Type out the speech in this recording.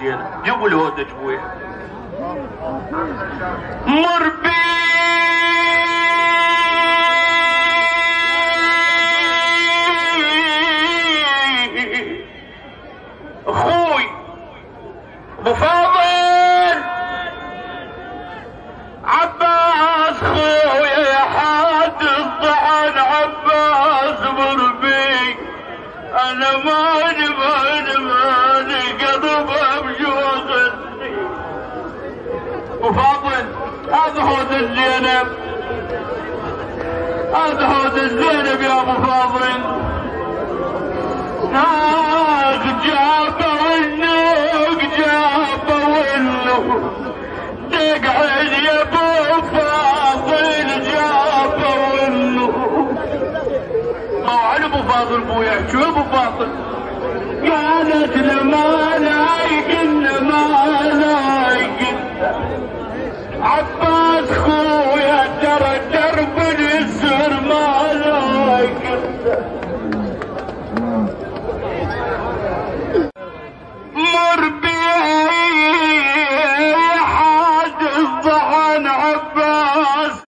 زينب. جيبوا الهودج ابويا. مر بي اخوي ابو فاضل عباس خويا يا حاد الطعن عباس مر بي انا ماني قضب بجوزني. ابو فاضل هذا هود الزينب، هذا هود الزينب يا ابو فاضل. ناس جابوا النوق جابوا النوق تقعد يا ابو فاضل جابوا النوق. موعد ابو فاضل ابويا. شو ابو فاضل؟ قالت لما لايق ما لايق عباس